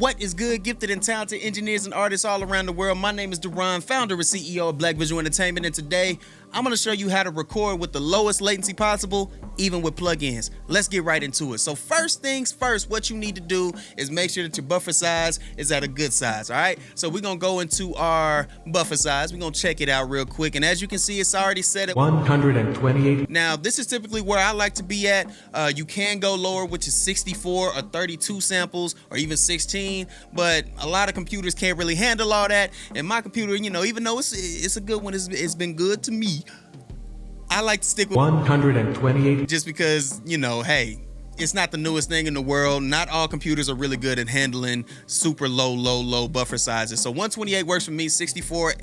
What is good, gifted and talented engineers and artists all around the world? My name is Deron, founder and CEO of Black Visual Entertainment, and today I'm going to show you how to record with the lowest latency possible, even with plugins. Let's get right into it. So first things first, what you need to do is make sure that your buffer size is at a good size, all right? So we're going to go into our buffer size. We're going to check it out real quick, and as you can see, it's already set at 128. Now, this is typically where I like to be at. You can go lower, which is 64 or 32 samples, or even 16, but a lot of computers can't really handle all that, and my computer, you know, even though it's a good one, it's been good to me, I like to stick with 128 just because, you know, hey, it's not the newest thing in the world. Not all computers are really good at handling super low buffer sizes. So 128 works for me, 64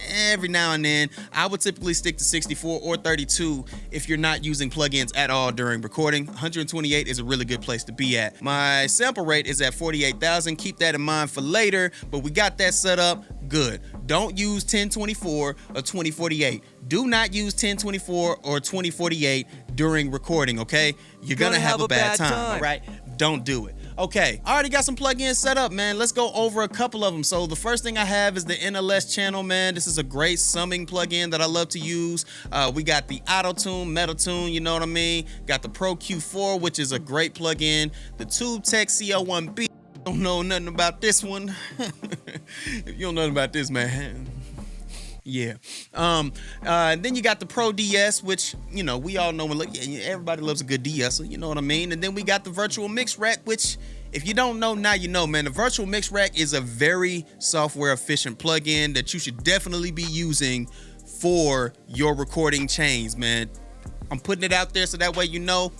every now and then. I would typically stick to 64 or 32 if you're not using plugins at all during recording. 128 is a really good place to be at. My sample rate is at 48,000. Keep that in mind for later, but we got that set up good. Don't use 1024 or 2048. Do not use 1024 or 2048 during recording, okay? You're gonna have a bad time, all right? Don't do it. Okay, I already got some plugins set up, man. Let's go over a couple of them. So the first thing I have is the NLS channel, man. This is a great summing plugin that I love to use. We got the Auto Tune, Metal Tune, you know what I mean? Got the Pro Q4, which is a great plugin. The Tube Tech CL1B. Don't know nothing about this one. If you don't know nothing about this, man. Yeah. Then you got the Pro DS, which, you know, we all know when everybody loves a good DS, so you know what I mean. And then we got the Virtual Mix Rack, which if you don't know, now you know, man. The Virtual Mix Rack is a very software efficient plugin that you should definitely be using for your recording chains, man. I'm putting it out there so that way you know.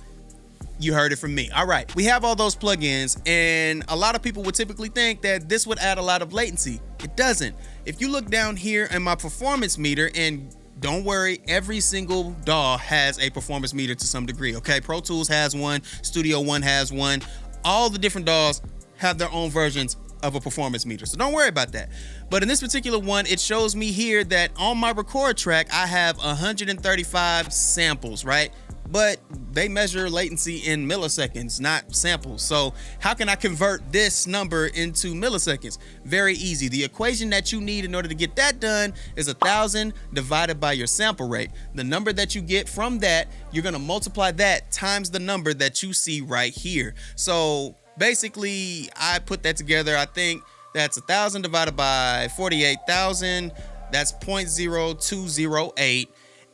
You heard it from me. All right, we have all those plugins, and a lot of people would typically think that this would add a lot of latency. It doesn't. If you look down here in my performance meter, and don't worry, every single DAW has a performance meter to some degree, okay? Pro Tools has one, Studio One has one. All the different DAWs have their own versions of a performance meter, so don't worry about that. But in this particular one, it shows me here that on my record track, I have 135 samples, right? But they measure latency in milliseconds, not samples. So how can I convert this number into milliseconds? Very easy. The equation that you need in order to get that done is 1,000 divided by your sample rate. The number that you get from that, you're gonna multiply that times the number that you see right here. So basically, I put that together. I think that's 1,000 divided by 48,000. That's 0.0208.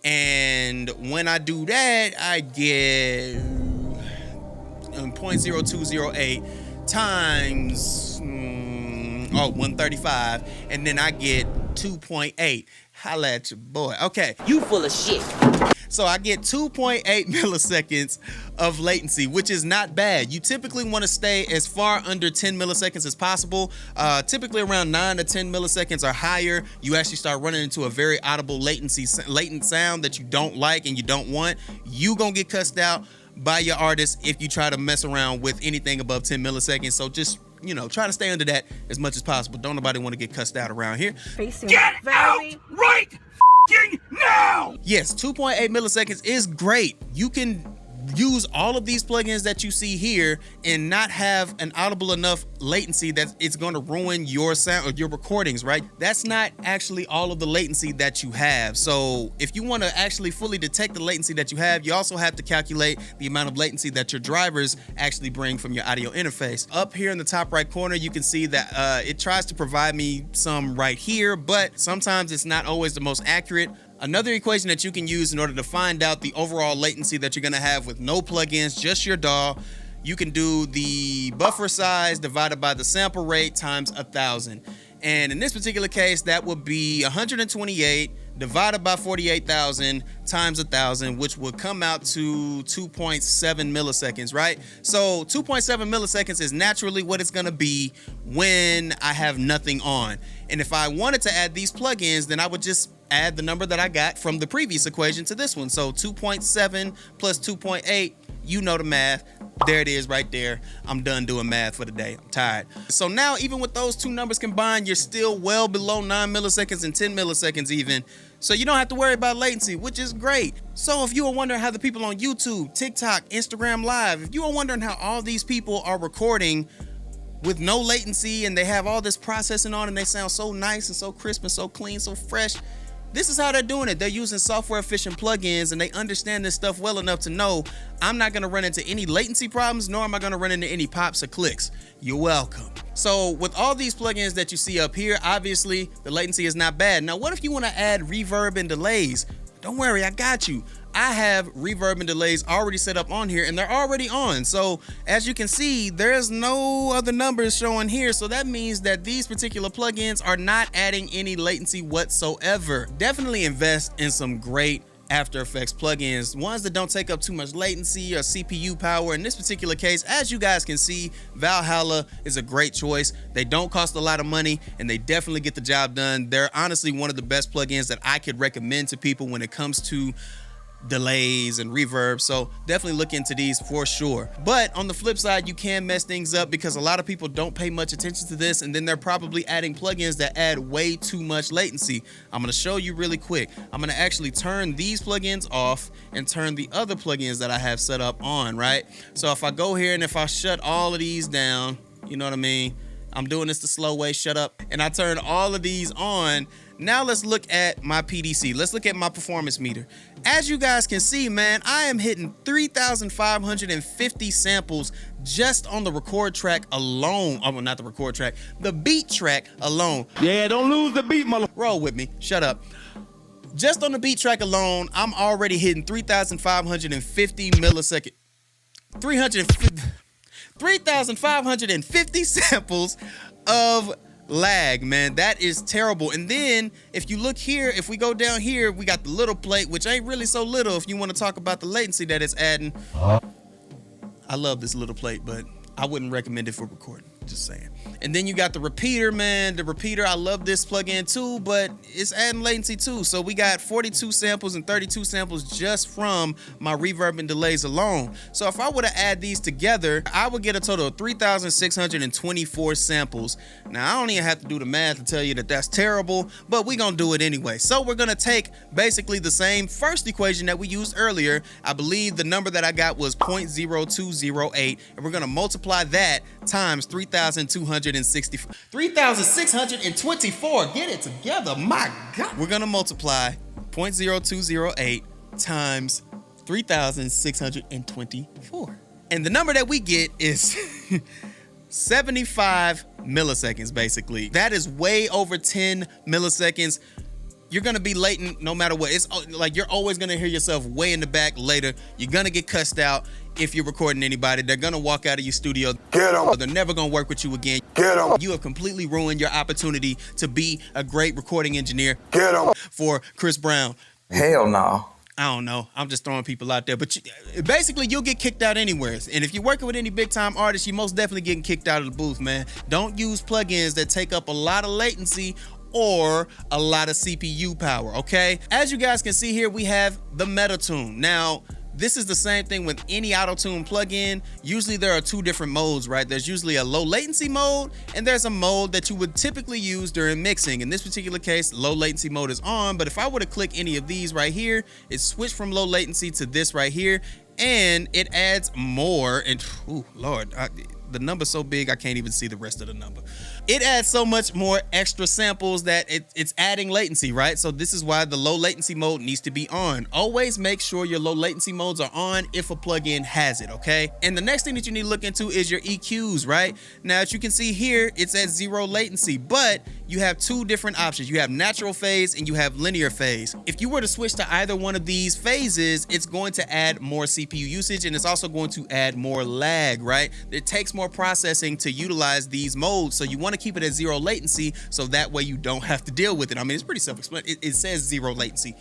And when I do that, I get 0.0208 times 135, and then I get 2.8. Holla at your boy. Okay. You full of shit. So I get 2.8 milliseconds of latency, which is not bad. You typically want to stay as far under 10 milliseconds as possible. Typically around 9 to 10 milliseconds or higher, you actually start running into a very audible latent sound that you don't like and you don't want. You gonna get cussed out by your artist if you try to mess around with anything above 10 milliseconds. So just, you know, try to stay under that as much as possible. Don't nobody want to get cussed out around here. Get out right now! Yes, 2.8 milliseconds is great. You can use all of these plugins that you see here and not have an audible enough latency that it's going to ruin your sound or your recordings, right? That's not actually all of the latency that you have. So if you want to actually fully detect the latency that you have, you also have to calculate the amount of latency that your drivers actually bring from your audio interface. Up here in the top right corner, you can see that it tries to provide me some right here, but sometimes it's not always the most accurate. Another equation that you can use in order to find out the overall latency that you're gonna have with no plugins, just your DAW, you can do the buffer size divided by the sample rate times 1,000. And in this particular case, that would be 128 divided by 48,000 times 1,000, which would come out to 2.7 milliseconds, right? So 2.7 milliseconds is naturally what it's gonna be when I have nothing on. And if I wanted to add these plugins, then I would just add the number that I got from the previous equation to this one. So 2.7 plus 2.8, you know the math. There it is right there. I'm done doing math for the day. I'm tired. So now, even with those two numbers combined, you're still well below 9 milliseconds and 10 milliseconds even. So you don't have to worry about latency, which is great. So if you are wondering how the people on YouTube, TikTok, Instagram Live, if you are wondering how all these people are recording with no latency, and they have all this processing on, and they sound so nice and so crisp and so clean, so fresh. This is how they're doing it. They're using software efficient plugins, and they understand this stuff well enough to know I'm not gonna run into any latency problems, nor am I gonna run into any pops or clicks. You're welcome. So with all these plugins that you see up here, obviously the latency is not bad. Now, what if you wanna add reverb and delays? Don't worry, I got you. I have reverb and delays already set up on here, and they're already on. So as you can see, there's no other numbers showing here. So that means that these particular plugins are not adding any latency whatsoever. Definitely invest in some great After Effects plugins, ones that don't take up too much latency or CPU power. In this particular case, as you guys can see, Valhalla is a great choice. They don't cost a lot of money, and they definitely get the job done. They're honestly one of the best plugins that I could recommend to people when it comes to delays and reverb. So definitely look into these for sure. But on the flip side, you can mess things up because a lot of people don't pay much attention to this, and then they're probably adding plugins that add way too much latency. I'm going to show you really quick. I'm going to actually turn these plugins off and turn the other plugins that I have set up on, right? So if I go here and if I shut all of these down, you know what I mean? I'm doing this the slow way, shut up. And I turn all of these on. Now let's look at my PDC. Let's look at my performance meter. As you guys can see, man, I am hitting 3,550 samples just on the record track alone. Oh, well, not the record track, the beat track alone. Yeah, don't lose the beat, mother. Roll with me, shut up. Just on the beat track alone, I'm already hitting 3,550 millisecond. 3,550 samples of lag, man. That is terrible. And then if you look here, if we go down here, we got the little plate, which ain't really so little if you want to talk about the latency that it's adding. I love this little plate, but I wouldn't recommend it for recording, just saying. And then you got the repeater, man. The repeater, I love this plugin too, but it's adding latency too. So we got 42 samples and 32 samples just from my reverb and delays alone. So if I were to add these together, I would get a total of 3,624 samples. Now I don't even have to do the math to tell you that that's terrible, but we're gonna do it anyway. So we're gonna take basically the same first equation that we used earlier. I believe the number that I got was 0.0208, and we're gonna multiply that times 3,624. Get it together, my God. We're gonna multiply 0.0208 times 3,624. And the number that we get is 75 milliseconds, basically. That is way over 10 milliseconds. You're gonna be latent no matter what. It's like you're always gonna hear yourself way in the back later. You're gonna get cussed out if you're recording anybody. They're gonna walk out of your studio. Get them. They're never gonna work with you again. Get them. You have completely ruined your opportunity to be a great recording engineer. Get them. For Chris Brown. Hell no. I don't know. I'm just throwing people out there. But basically, you'll get kicked out anywhere. And if you're working with any big time artists, you're most definitely getting kicked out of the booth, man. Don't use plugins that take up a lot of latency or a lot of CPU power, okay? As you guys can see here, we have the Metatune. Now, this is the same thing with any auto-tune plugin. Usually there are two different modes, right? There's usually a low latency mode, and there's a mode that you would typically use during mixing. In this particular case, low latency mode is on, but if I were to click any of these right here, it switched from low latency to this right here, and it adds more, and oh Lord, the number's so big I can't even see the rest of the number. It adds so much more extra samples that it's adding latency, right? So this is why the low latency mode needs to be on. Always make sure your low latency modes are on if a plugin has it, okay? And the next thing that you need to look into is your EQs, right? Now, as you can see here, it's at 0 latency, but you have two different options. You have natural phase and you have linear phase. If you were to switch to either one of these phases, it's going to add more CPU usage, and it's also going to add more lag, right? It takes more processing to utilize these modes, so you want to keep it at 0 latency so that way you don't have to deal with it. I mean, it's pretty self-explanatory. It says 0 latency.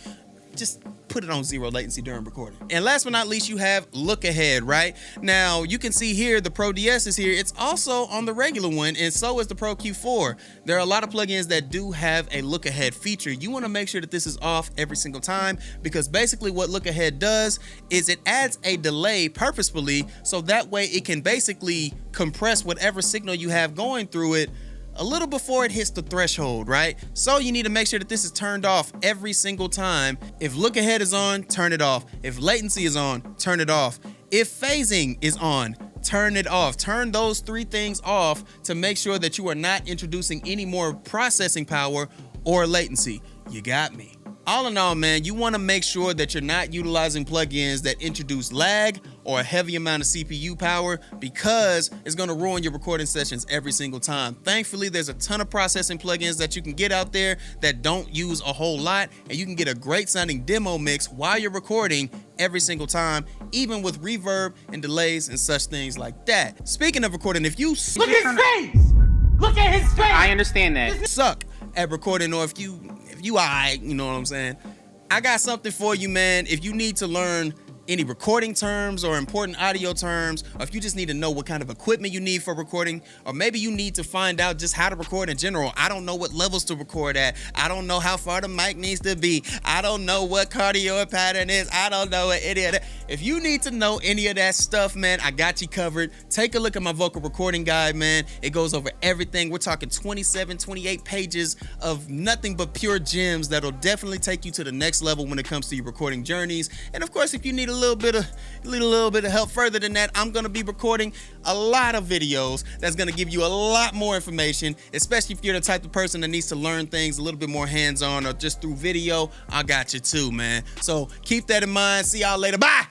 Just put it on 0 latency during recording. And last but not least, you have Lookahead, right? Now, you can see here, the Pro DS is here. It's also on the regular one, and so is the Pro Q4. There are a lot of plugins that do have a Lookahead feature. You wanna make sure that this is off every single time, because basically what Lookahead does is it adds a delay purposefully, so that way it can basically compress whatever signal you have going through it a little before it hits the threshold, right? So you need to make sure that this is turned off every single time. If Lookahead is on, turn it off. If latency is on, turn it off. If phasing is on, turn it off. Turn those 3 things off to make sure that you are not introducing any more processing power or latency. You got me. All in all, man, you want to make sure that you're not utilizing plugins that introduce lag or a heavy amount of CPU power, because it's going to ruin your recording sessions every single time. Thankfully, there's a ton of processing plugins that you can get out there that don't use a whole lot, and you can get a great sounding demo mix while you're recording every single time, even with reverb and delays and such things like that. Speaking of recording, if you Look at his face! Look at his face! I understand that. suck at recording, or if you alright, you know what I'm saying, I got something for you, man. If you need to learn any recording terms or important audio terms, or if you just need to know what kind of equipment you need for recording, or maybe you need to find out just how to record in general. I don't know what levels to record at. I don't know how far the mic needs to be. I don't know what cardioid pattern is. I don't know what any of that. If you need to know any of that stuff, man, I got you covered. Take a look at my vocal recording guide, man. It goes over everything. We're talking 27, 28 pages of nothing but pure gems that'll definitely take you to the next level when it comes to your recording journeys. And of course, if you need a little bit of help further than that, I'm gonna be recording a lot of videos that's gonna give you a lot more information, especially if you're the type of person that needs to learn things a little bit more hands-on or just through video. I got you too, man. So keep that in mind. See y'all later. Bye.